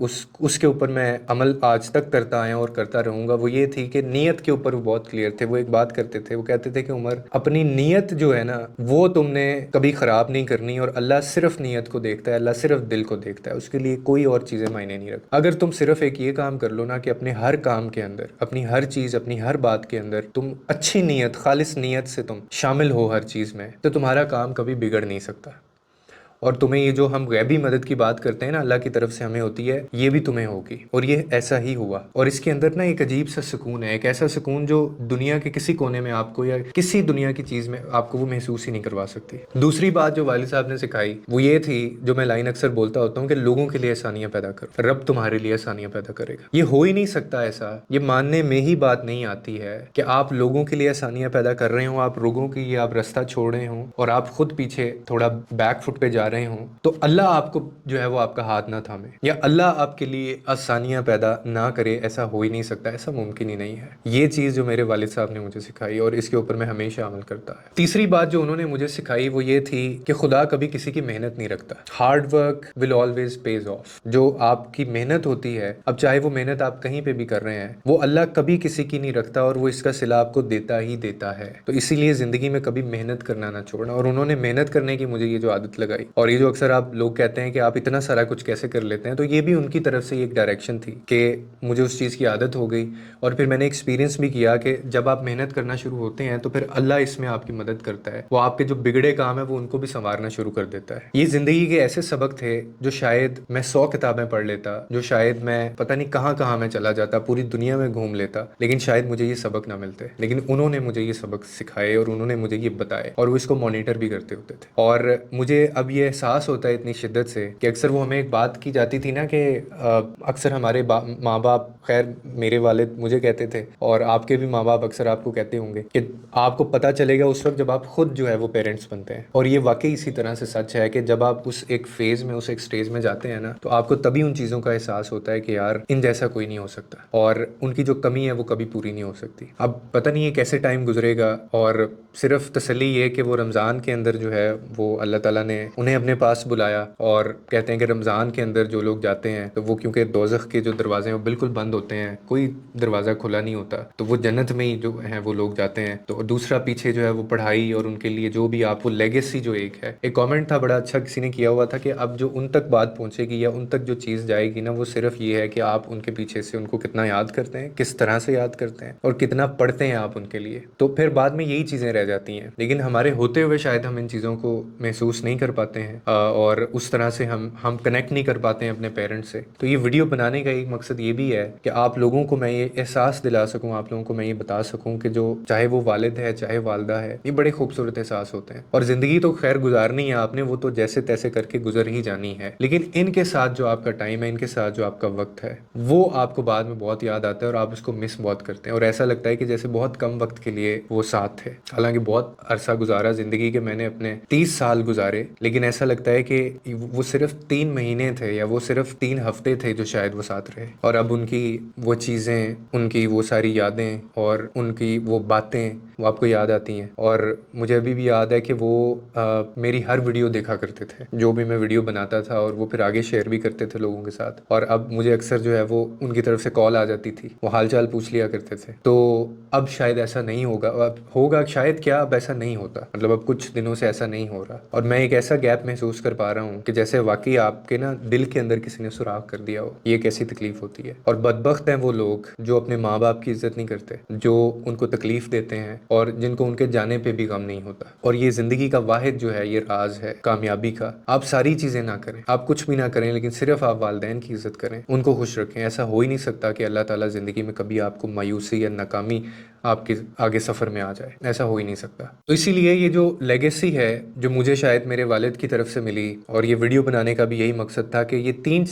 اس کے اوپر میں عمل آج تک کرتا آیا اور کرتا رہوں گا، وہ یہ تھی کہ نیت کے اوپر وہ بہت کلیئر تھے. وہ ایک بات کرتے تھے، وہ کہتے تھے کہ عمر، اپنی نیت جو ہے نا وہ تم نے کبھی خراب نہیں کرنی، اور اللہ صرف نیت کو دیکھتا ہے، اللہ صرف دل کو دیکھتا ہے، اس کے لیے کوئی اور چیزیں معنی نہیں رکھتی. اگر تم صرف ایک یہ کام کر لو نا کہ اپنے ہر کام کے اندر، اپنی ہر چیز، اپنی ہر بات کے اندر تم اچھی نیت، خالص نیت سے تم شامل ہو ہر چیز میں، تو تمہارا کام کبھی بگڑ نہیں سکتا. اور تمہیں یہ جو ہم غیبی مدد کی بات کرتے ہیں نا اللہ کی طرف سے ہمیں ہوتی ہے، یہ بھی تمہیں ہوگی. اور یہ ایسا ہی ہوا. اور اس کے اندر نا ایک عجیب سا سکون ہے، ایک ایسا سکون جو دنیا کے کسی کونے میں آپ کو یا کسی دنیا کی چیز میں آپ کو وہ محسوس ہی نہیں کروا سکتی. دوسری بات جو والد صاحب نے سکھائی وہ یہ تھی، جو میں لائن اکثر بولتا ہوتا ہوں، کہ لوگوں کے لیے آسانیاں پیدا کرو، رب تمہارے لیے آسانیاں پیدا کرے گا. یہ ہو ہی نہیں سکتا ایسا، یہ ماننے میں ہی بات نہیں آتی ہے کہ آپ لوگوں کے لیے آسانیاں پیدا کر رہے ہوں، آپ لوگوں کے لیے آپ رستہ چھوڑ رہے ہوں اور آپ خود پیچھے تھوڑا بیک فٹ پہ جا رہے ہوں، تو اللہ آپ کو جو ہے وہ آپ کا ہاتھ نہ تھامے یا اللہ آپ کے لیے آسانیاں پیدا نہ کرے. ایسا ہو ہی نہیں سکتا، ایسا ممکن ہی نہیں ہے. یہ چیز جو میرے والد صاحب نے مجھے سکھائی اور اس کے اوپر میں ہمیشہ عمل کرتا ہے. تیسری بات جو انہوں نے مجھے سکھائی وہ یہ تھی کہ خدا کبھی کسی کی محنت نہیں رکھتا. Hard work will always pays off. جو آپ کی محنت ہوتی ہے، اب چاہے وہ محنت آپ کہیں پہ بھی کر رہے ہیں، وہ اللہ کبھی کسی کی نہیں رکھتا اور وہ اس کا صلہ آپ کو دیتا ہی دیتا ہے. تو اسی لیے زندگی میں کبھی محنت کرنا نہ چھوڑنا. اور انہوں نے محنت کرنے کی مجھے یہ جو عادت لگائی، اور یہ جو اکثر آپ لوگ کہتے ہیں کہ آپ اتنا سارا کچھ کیسے کر لیتے ہیں، تو یہ بھی ان کی طرف سے ایک ڈائریکشن تھی کہ مجھے اس چیز کی عادت ہو گئی. اور پھر میں نے ایکسپیرینس بھی کیا کہ جب آپ محنت کرنا شروع ہوتے ہیں تو پھر اللہ اس میں آپ کی مدد کرتا ہے. وہ آپ کے جو بگڑے کام ہیں وہ ان کو بھی سنوارنا شروع کر دیتا ہے. یہ زندگی کے ایسے سبق تھے جو شاید میں 100 کتابیں پڑھ لیتا، جو شاید میں پتہ نہیں کہاں کہاں میں چلا جاتا، پوری دنیا میں گھوم لیتا، لیکن شاید مجھے یہ سبق نہ ملتے. لیکن انہوں نے مجھے یہ سبق سکھائے اور انہوں نے مجھے یہ بتائے، اور وہ اس کو مانیٹر بھی کرتے ہوتے تھے. اور مجھے اب یہ احساس ہوتا ہے اتنی شدت سے کہ اکثر وہ ہمیں ایک بات کی جاتی تھی نا کہ اکثر ہمارے ماں باپ، خیر میرے والد مجھے کہتے تھے اور آپ کے بھی ماں باپ اکثر آپ کو کہتے ہوں گے کہ آپ کو پتہ چلے گا اس وقت جب آپ خود جو ہے وہ پیرنٹس بنتے ہیں. اور یہ واقعی اسی طرح سے سچ ہے کہ جب آپ اس ایک فیز میں، اس ایک سٹیج میں جاتے ہیں نا، تو آپ کو تبھی ان چیزوں کا احساس ہوتا ہے کہ یار ان جیسا کوئی نہیں ہو سکتا، اور ان کی جو کمی ہے وہ کبھی پوری نہیں ہو سکتی. اب پتہ نہیں ہے کیسے ٹائم گزرے گا، اور صرف تسلی یہ کہ وہ رمضان کے اندر جو ہے وہ اللہ تعالیٰ نے انہیں اپنے پاس بلایا، اور کہتے ہیں کہ رمضان کے اندر جو لوگ جاتے ہیں تو وہ کیونکہ دوزخ کے جو دروازے ہیں وہ بالکل بند ہوتے ہیں، کوئی دروازہ کھلا نہیں ہوتا، تو وہ جنت میں ہی جو ہیں وہ لوگ جاتے ہیں. تو دوسرا پیچھے جو ہے وہ پڑھائی، اور ان کے لیے جو بھی آپ وہ لیگیسی جو ایک ہے. ایک کامنٹ تھا بڑا اچھا کسی نے کیا ہوا تھا کہ اب جو ان تک بات پہنچے گی یا ان تک جو چیز جائے گی نا، وہ صرف یہ ہے کہ آپ ان کے پیچھے سے ان کو کتنا یاد کرتے ہیں، کس طرح سے یاد کرتے ہیں، اور کتنا پڑھتے ہیں آپ ان کے لیے. تو پھر بعد میں یہی چیزیں رہ جاتی ہیں. لیکن ہمارے ہوتے ہوئے شاید ہم ان چیزوں کو محسوس نہیں کر پاتے ہیں، اور اس طرح سے ہم کنیکٹ نہیں کر پاتے ہیں اپنے پیرنٹس سے. تو یہ ویڈیو بنانے کا ایک مقصد یہ بھی ہے کہ آپ لوگوں کو میں یہ احساس دلا سکوں، آپ لوگوں کو میں یہ بتا سکوں کہ جو چاہے وہ والد ہے چاہے والدہ ہے، یہ بڑے خوبصورت احساس ہوتے ہیں. اور زندگی تو خیر گزارنی ہے آپ نے، وہ تو جیسے تیسے کر کے گزر ہی جانی ہے، لیکن ان کے ساتھ جو آپ کا ٹائم ہے، ان کے ساتھ جو آپ کا وقت ہے، وہ آپ کو بعد میں بہت یاد آتا ہے اور آپ اس کو مس بہت کرتے ہیں. اور ایسا لگتا ہے کہ جیسے بہت کم وقت کے لیے وہ ساتھ تھے. حالانکہ بہت عرصہ گزارا زندگی کے، میں نے اپنے 30 سال گزارے، لیکن ایسا لگتا ہے کہ وہ صرف 3 مہینے تھے یا وہ صرف 3 ہفتے تھے جو شاید وہ ساتھ رہے. اور اب ان کی وہ چیزیں، ان کی وہ ساری یادیں اور ان کی وہ باتیں وہ آپ کو یاد آتی ہیں. اور مجھے ابھی بھی یاد ہے کہ وہ میری ہر ویڈیو دیکھا کرتے تھے، جو بھی میں ویڈیو بناتا تھا، اور وہ پھر آگے شیئر بھی کرتے تھے لوگوں کے ساتھ. اور اب مجھے اکثر جو ہے وہ ان کی طرف سے کال آ جاتی تھی، وہ حال چال پوچھ لیا کرتے تھے. تو اب شاید ایسا نہیں ہوگا، اب ہوگا شاید، کیا اب ایسا نہیں ہوتا، مطلب اب کچھ دنوں سے ایسا نہیں ہو رہا. اور میں ایک ایسا گیپ محسوس کر پا رہا ہوں کہ جیسے واقعی آپ کے نا دل کے اندر کسی نے سوراخ کر دیا ہو. یہ کیسی تکلیف ہوتی ہے. اور بدبخت ہیں وہ لوگ جو اپنے ماں باپ کی عزت نہیں کرتے، جو ان کو تکلیف دیتے ہیں، اور جن کو ان کے جانے پہ بھی غم نہیں ہوتا. اور یہ زندگی کا واحد جو ہے، یہ راز ہے کامیابی کا. آپ ساری چیزیں نہ کریں، آپ کچھ بھی نہ کریں، لیکن صرف آپ والدین کی عزت کریں، ان کو خوش رکھیں. ایسا ہو ہی نہیں سکتا کہ اللہ تعالیٰ زندگی میں کبھی آپ کو مایوسی یا ناکامی آپ کے آگے سفر میں آ جائے. ایسا ہو ہی نہیں سکتا. تو اسی لیے یہ جو لیگیسی ہے جو مجھے شاید میرے والد کی طرف سے ملی، اور یہ ویڈیو بنانے کا بھی یہی مقصد تھا کہ یہ 3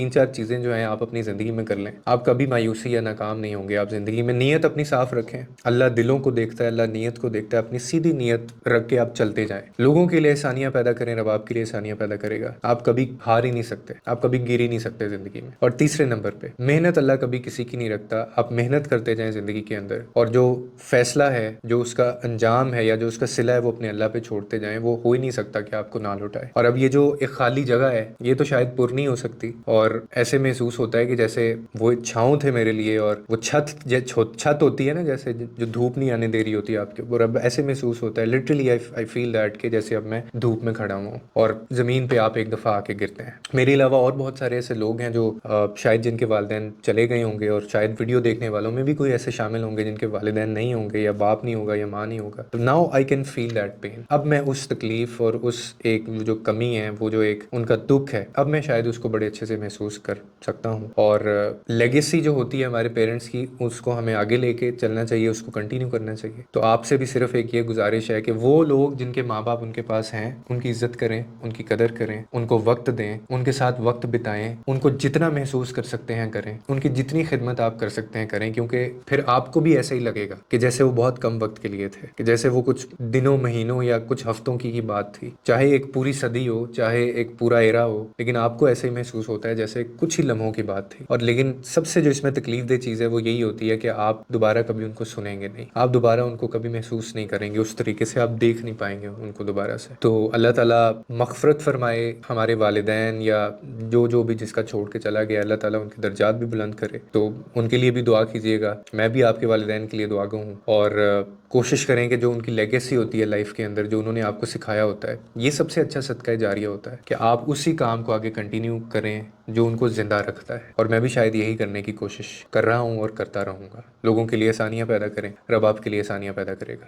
4 چیزیں جو ہیں آپ اپنی زندگی میں کر لیں، آپ کبھی مایوسی یا ناکام نہیں ہوں گے. آپ زندگی میں نیت اپنی صاف رکھیں، اللہ دلوں کو دیکھتا ہے، اللہ نیت کو دیکھتا ہے. اپنی سیدھی نیت رکھ کے آپ چلتے جائیں، لوگوں کے لیے آسانیاں پیدا کریں، رب آپ کے لیے آسانیاں پیدا کرے گا. آپ کبھی ہار ہی نہیں سکتے، آپ کبھی گر ہی نہیں سکتے زندگی میں. اور تیسرے نمبر پہ محنت اللہ کبھی کسی کی نہیں رکھتا. آپ محنت کرتے جائیں زندگی کے اندر، اور اور جو فیصلہ ہے, جو اس کا انجام ہے یا جو اس کا صلہ ہے, وہ اپنے اللہ پہ چھوڑتے جائیں. وہ ہو ہی نہیں سکتا کہ آپ کو نہ لوٹائے. اور اب یہ جو ایک خالی جگہ ہے, یہ تو شاید پر نہیں ہو سکتی, اور ایسے محسوس ہوتا ہے کہ جیسے وہ چھاؤں تھے میرے لیے, اور وہ چھت ہوتی ہے نا, جیسے جو دھوپ نہیں آنے دے رہی ہوتی آپ کے اوپر, اب ایسے محسوس ہوتا ہے لٹرلی آئی فیل دیٹ کہ جیسے اب میں دھوپ میں کھڑا ہوں اور زمین پہ آپ ایک دفعہ آ کے گرتے ہیں. میرے علاوہ اور بہت سارے ایسے لوگ ہیں جو شاید جن کے والدین چلے گئے ہوں گے, اور شاید ویڈیو دیکھنے والوں میں بھی کوئی ایسے شامل ہوں گے جن کے والدین نہیں ہوں گے, یا باپ نہیں ہوگا, یا ماں نہیں ہوگا. تو now I can feel that pain. اب میں اس تکلیف اور اس ایک جو کمی ہے, وہ جو ایک ان کا دکھ ہے, اب میں شاید اس کو بڑے اچھے سے محسوس کر سکتا ہوں. اور لیگیسی جو ہوتی ہے ہمارے پیرنٹس کی, اس کو ہمیں آگے لے کے چلنا چاہیے, اس کو کنٹینیو کرنا چاہیے. تو آپ سے بھی صرف ایک یہ گزارش ہے کہ وہ لوگ جن کے ماں باپ ان کے پاس ہیں, ان کی عزت کریں, ان کی قدر کریں, ان کو وقت دیں, ان کے ساتھ وقت بتائیں, ان کو جتنا محسوس کر سکتے ہیں کریں, ان کی جتنی خدمت آپ کر سکتے ہیں کریں, کیونکہ پھر آپ کو بھی ایسا ہی لگے گا کہ جیسے وہ بہت کم وقت کے لیے تھے, کہ جیسے وہ کچھ دنوں, مہینوں یا کچھ ہفتوں کی ہی بات تھی. چاہے ایک پوری صدی ہو, چاہے ایک پورا ایرا ہو, لیکن آپ کو ایسے ہی محسوس ہوتا ہے جیسے کچھ ہی لمحوں کی بات تھی. اور لیکن سب سے جو اس میں تکلیف دہ چیز ہے وہ یہی ہوتی ہے کہ آپ دوبارہ کبھی ان کو سنیں گے نہیں, آپ دوبارہ ان کو کبھی محسوس نہیں کریں گے, اس طریقے سے آپ دیکھ نہیں پائیں گے ان کو دوبارہ سے. تو اللہ تعالیٰ مغفرت فرمائے ہمارے والدین یا جو بھی جس کا چھوڑ کے چلا گیا, اللہ تعالیٰ ان کے درجات بھی بلند کرے. تو ان کے لیے بھی دعا کیجیے گا, میں بھی آپ کے والدین کے لیے دعا گو ہوں. اور کوشش کریں کہ جو ان کی لیگیسی ہوتی ہے لائف کے اندر, جو انہوں نے آپ کو سکھایا ہوتا ہے, یہ سب سے اچھا صدقہ جاریہ ہوتا ہے کہ آپ اسی کام کو آگے کنٹینیو کریں جو ان کو زندہ رکھتا ہے. اور میں بھی شاید یہی کرنے کی کوشش کر رہا ہوں اور کرتا رہوں گا. لوگوں کے لیے آسانیاں پیدا کریں, رب آپ کے لیے آسانیاں پیدا کرے گا.